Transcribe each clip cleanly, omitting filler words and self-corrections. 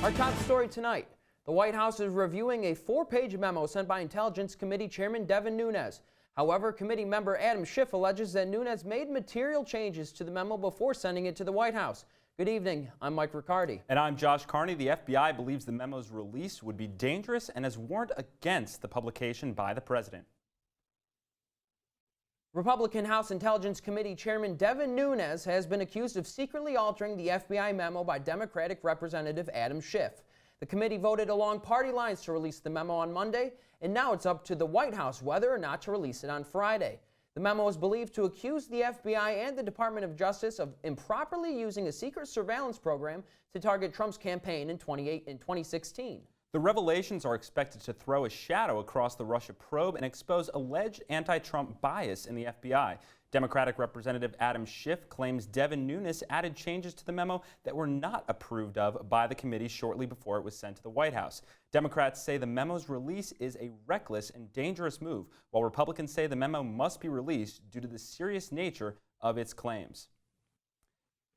Our top story tonight, the White House is reviewing a 4-page memo sent by Intelligence Committee Chairman Devin Nunes. However, committee member Adam Schiff alleges that Nunes made material changes to the memo before sending it to the White House. Good evening, I'm Mike Riccardi. And I'm Josh Carney. The FBI believes the memo's release would be dangerous and has warned against the publication by the president. Republican House Intelligence Committee Chairman Devin Nunes has been accused of secretly altering the FBI memo by Democratic Representative Adam Schiff. The committee voted along party lines to release the memo on Monday, and now it's up to the White House whether or not to release it on Friday. The memo is believed to accuse the FBI and the Department of Justice of improperly using a secret surveillance program to target Trump's campaign in 2016. The revelations are expected to throw a shadow across the Russia probe and expose alleged anti-Trump bias in the FBI. Democratic Representative Adam Schiff claims Devin Nunes added changes to the memo that were not approved of by the committee shortly before it was sent to the White House. Democrats say the memo's release is a reckless and dangerous move, while Republicans say the memo must be released due to the serious nature of its claims.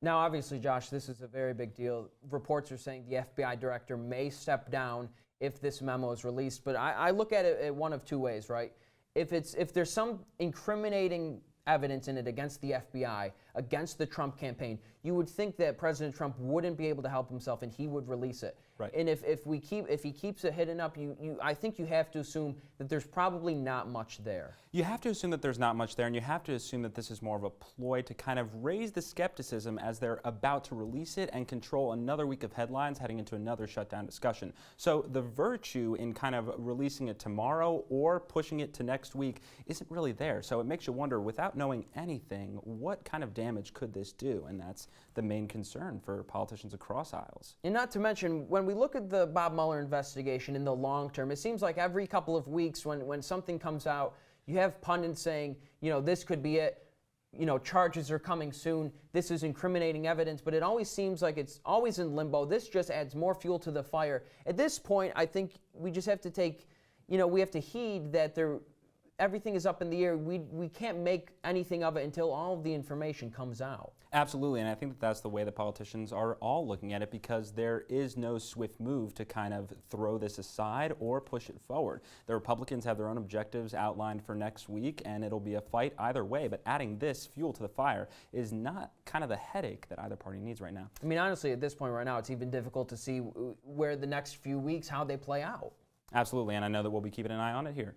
Now, obviously, Josh, this is a very big deal. Reports are saying the FBI director may step down if this memo is released. But I look at it one of two ways, right? If there's some incriminating evidence in it against the FBI, against the Trump campaign, you would think that President Trump wouldn't be able to help himself and he would release it. Right. And if he keeps it hidden up, I think you have to assume that there's probably not much there. You have to assume that there's not much there, and you have to assume that this is more of a ploy to kind of raise the skepticism as they're about to release it and control another week of headlines heading into another shutdown discussion. So the virtue in kind of releasing it tomorrow or pushing it to next week isn't really there. So it makes you wonder, without knowing anything, what kind of damage could this do? And that's the main concern for politicians across aisles. And not to mention, when we look at the Bob Mueller investigation in the long term, it seems like every couple of weeks when something comes out, you have pundits saying, you know, this could be it, you know, charges are coming soon, this is incriminating evidence, but it always seems like it's always in limbo. This just adds more fuel to the fire. At this point, I think we just have to take, you know, we have to heed that everything is up in the air. We can't make anything of it until all of the information comes out. Absolutely, and I think that's the way the politicians are all looking at it, because there is no swift move to kind of throw this aside or push it forward. The Republicans have their own objectives outlined for next week, and it'll be a fight either way, but adding this fuel to the fire is not kind of the headache that either party needs right now. I mean, honestly, at this point right now, it's even difficult to see where the next few weeks, how they play out. Absolutely, and I know that we'll be keeping an eye on it here.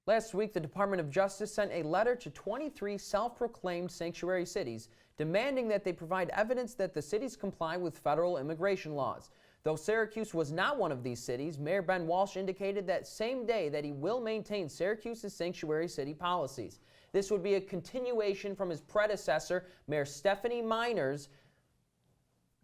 Last week, the Department of Justice sent a letter to 23 self-proclaimed sanctuary cities demanding that they provide evidence that the cities comply with federal immigration laws. Though Syracuse was not one of these cities, Mayor Ben Walsh indicated that same day that he will maintain Syracuse's sanctuary city policies. This would be a continuation from his predecessor, Mayor Stephanie Miner's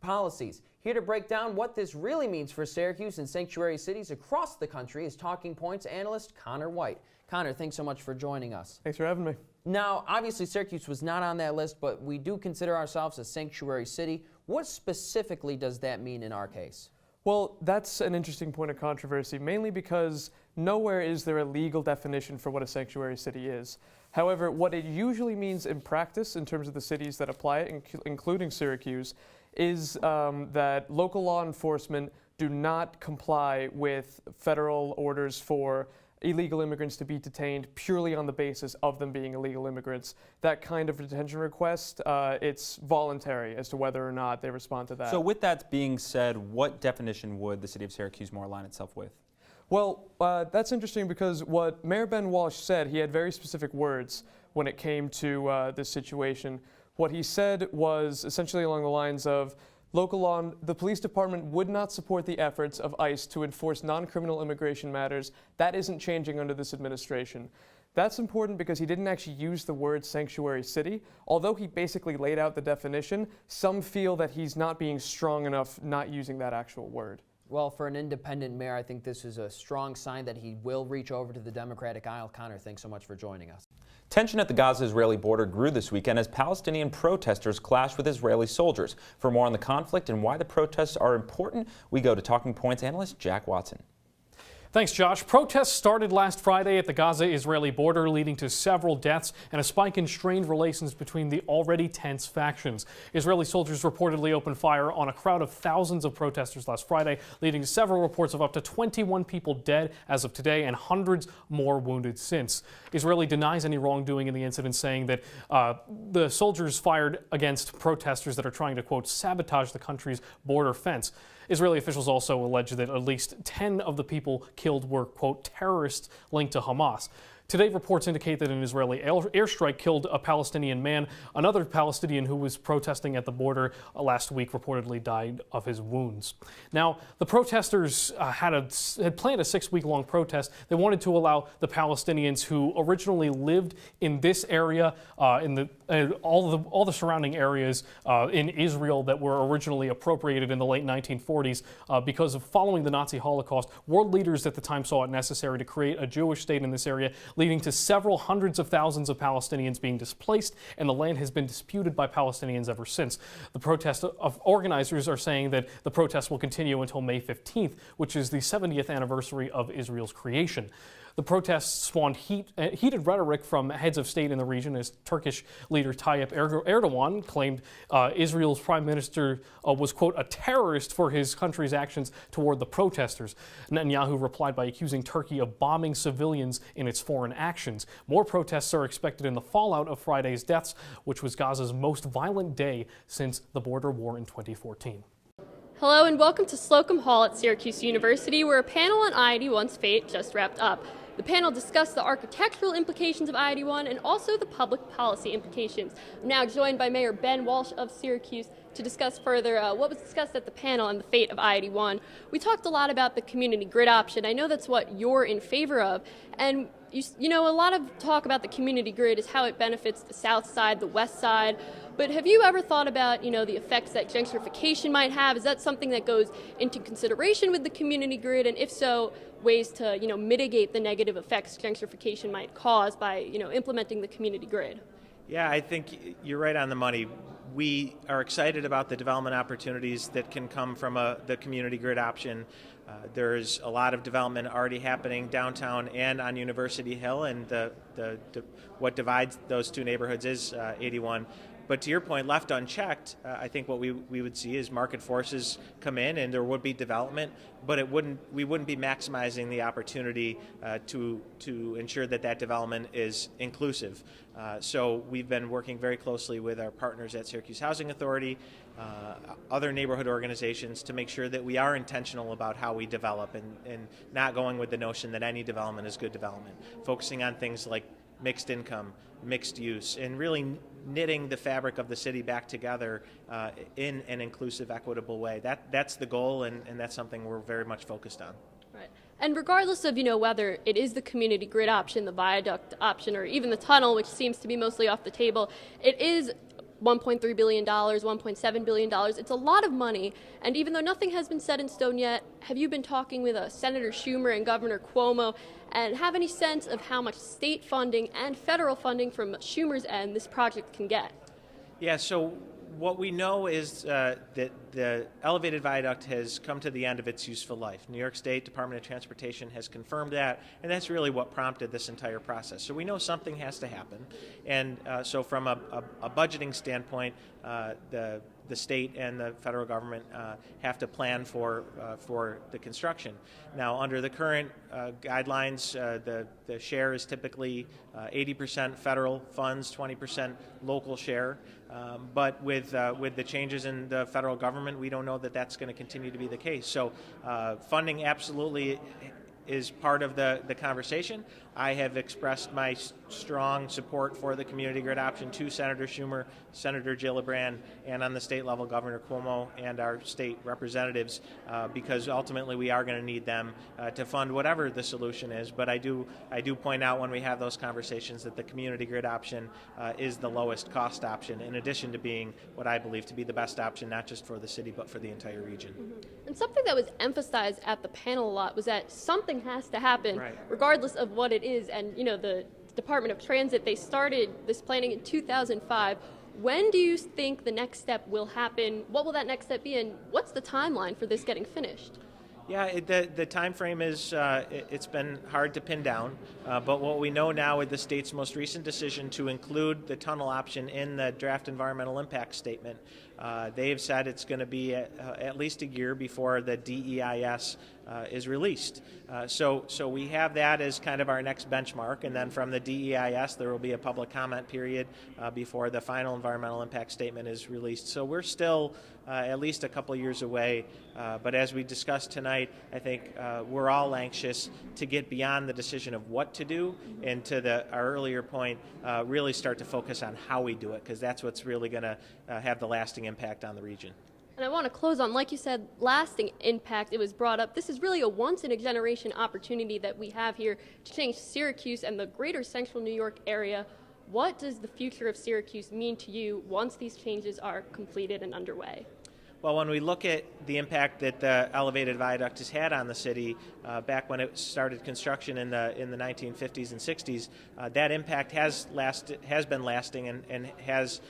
policies. Here to break down what this really means for Syracuse and sanctuary cities across the country is Talking Points analyst Connor White. Connor, thanks so much for joining us. Thanks for having me. Now, obviously Syracuse was not on that list, but we do consider ourselves a sanctuary city. What specifically does that mean in our case? Well, that's an interesting point of controversy, mainly because nowhere is there a legal definition for what a sanctuary city is. However, what it usually means in practice in terms of the cities that apply it, including Syracuse, is that local law enforcement do not comply with federal orders for illegal immigrants to be detained purely on the basis of them being illegal immigrants. That kind of detention request, it's voluntary as to whether or not they respond to that. So with that being said, what definition would the city of Syracuse more align itself with? Well, that's interesting because what Mayor Ben Walsh said, he had very specific words when it came to this situation. What he said was essentially along the lines of, local law, the police department would not support the efforts of ICE to enforce non-criminal immigration matters. That isn't changing under this administration. That's important because he didn't actually use the word sanctuary city. Although he basically laid out the definition, some feel that he's not being strong enough not using that actual word. Well, for an independent mayor, I think this is a strong sign that he will reach over to the Democratic aisle. Connor, thanks so much for joining us. Tension at the Gaza-Israeli border grew this weekend as Palestinian protesters clashed with Israeli soldiers. For more on the conflict and why the protests are important, we go to Talking Points analyst Jack Watson. Thanks, Josh. Protests started last Friday at the Gaza-Israeli border, leading to several deaths and a spike in strained relations between the already tense factions. Israeli soldiers reportedly opened fire on a crowd of thousands of protesters last Friday, leading to several reports of up to 21 people dead as of today and hundreds more wounded since. Israeli denies any wrongdoing in the incident, saying that the soldiers fired against protesters that are trying to, quote, sabotage the country's border fence. Israeli officials also allege that at least 10 of the people killed were, quote, terrorists linked to Hamas. Today, reports indicate that an Israeli airstrike killed a Palestinian man. Another Palestinian who was protesting at the border last week reportedly died of his wounds. Now, the protesters had planned a 6-week-long protest. They wanted to allow the Palestinians who originally lived in this area, all the surrounding areas in Israel that were originally appropriated in the late 1940s, because of following the Nazi Holocaust. World leaders at the time saw it necessary to create a Jewish state in this area, leading to several hundreds of thousands of Palestinians being displaced, and the land has been disputed by Palestinians ever since. The protest organizers are saying that the protest will continue until May 15th, which is the 70th anniversary of Israel's creation. The protests spawned heated rhetoric from heads of state in the region as Turkish leader Tayyip Erdogan claimed Israel's prime minister was, quote, a terrorist for his country's actions toward the protesters. Netanyahu replied by accusing Turkey of bombing civilians in its foreign actions. More protests are expected in the fallout of Friday's deaths, which was Gaza's most violent day since the border war in 2014. Hello and welcome to Slocum Hall at Syracuse University, where a panel on IED1's fate just wrapped up. The panel discussed the architectural implications of IED1 and also the public policy implications. I'm now joined by Mayor Ben Walsh of Syracuse to discuss further what was discussed at the panel and the fate of IED1. We talked a lot about the community grid option. I know that's what you're in favor of. And you know, a lot of talk about the community grid is how it benefits the south side, the west side. But have you ever thought about, you know, the effects that gentrification might have? Is that something that goes into consideration with the community grid? And if so, ways to, you know, mitigate the negative effects gentrification might cause by, you know, implementing the community grid? Yeah, I think you're right on the money. We are excited about the development opportunities that can come from the community grid option. There's a lot of development already happening downtown and on University Hill, and what divides those two neighborhoods is 81. But to your point, left unchecked, I think what we would see is market forces come in, and there would be development, but we wouldn't be maximizing the opportunity to ensure that development is inclusive. So we've been working very closely with our partners at Syracuse Housing Authority, other neighborhood organizations, to make sure that we are intentional about how we develop and not going with the notion that any development is good development. Focusing on things like mixed income, mixed use, and really knitting the fabric of the city back together in an inclusive, equitable way. That's the goal, and that's something we're very much focused on. Right. And regardless of, you know, whether it is the community grid option, the viaduct option, or even the tunnel, which seems to be mostly off the table, it is $1.3 billion, $1.7 billion. It's a lot of money. And even though nothing has been set in stone yet, have you been talking with Senator Schumer and Governor Cuomo and have any sense of how much state funding and federal funding from Schumer's end this project can get? Yeah, so what we know is that the elevated viaduct has come to the end of its useful life. New York State Department of Transportation has confirmed that, and that's really what prompted this entire process. So we know something has to happen. And so from a budgeting standpoint, the state and the federal government have to plan for the construction. Now, under the current guidelines, the share is typically 80% federal funds, 20% local share. But with the changes in the federal government, we don't know that that's going to continue to be the case. So funding absolutely is part of the conversation. I have expressed my strong support for the community grid option to Senator Schumer, Senator Gillibrand, and on the state level, Governor Cuomo and our state representatives, because ultimately we are going to need them to fund whatever the solution is. But I do point out when we have those conversations that the community grid option is the lowest cost option, in addition to being what I believe to be the best option, not just for the city, but for the entire region. Mm-hmm. And something that was emphasized at the panel a lot was that something has to happen, right, regardless of what it is. And, you know, the Department of Transit, they started this planning in 2005. When do you think the next step will happen? What will that next step be, and what's the timeline for this getting finished? Yeah, the time frame is, it's been hard to pin down, but what we know now with the state's most recent decision to include the tunnel option in the draft environmental impact statement, they have said it's going to be at least a year before the DEIS is released. So we have that as kind of our next benchmark, and then from the DEIS there will be a public comment period before the final environmental impact statement is released. So we're still at least a couple years away, but as we discussed tonight, I think we're all anxious to get beyond the decision of what to do and to our earlier point, really start to focus on how we do it, because that's what's really going to have the lasting impact on the region. And I want to close on, like you said, lasting impact. It was brought up. This is really a once-in-a-generation opportunity that we have here to change Syracuse and the greater central New York area. What does the future of Syracuse mean to you once these changes are completed and underway? Well, when we look at the impact that the elevated viaduct has had on the city, back when it started construction in the 1950s and 60s, that impact has been lasting and has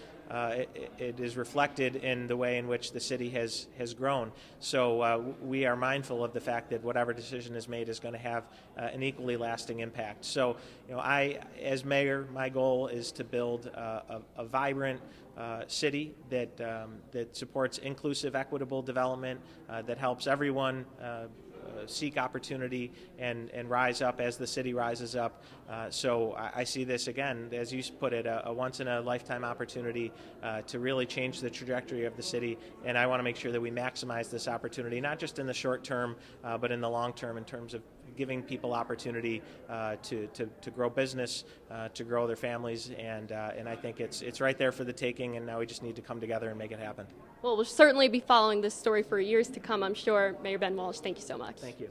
it is reflected in the way in which the city has grown. So we are mindful of the fact that whatever decision is made is going to have an equally lasting impact. So, I, as mayor, my goal is to build a vibrant city that supports inclusive, equitable development, that helps everyone seek opportunity and rise up as the city rises up. So I see this, again, as you put it, a once-in-a-lifetime opportunity to really change the trajectory of the city, and I want to make sure that we maximize this opportunity, not just in the short term, but in the long term, in terms of giving people opportunity to grow business, to grow their families, and I think it's right there for the taking, and now we just need to come together and make it happen. Well, we'll certainly be following this story for years to come, I'm sure. Mayor Ben Walsh, thank you so much. Thank you.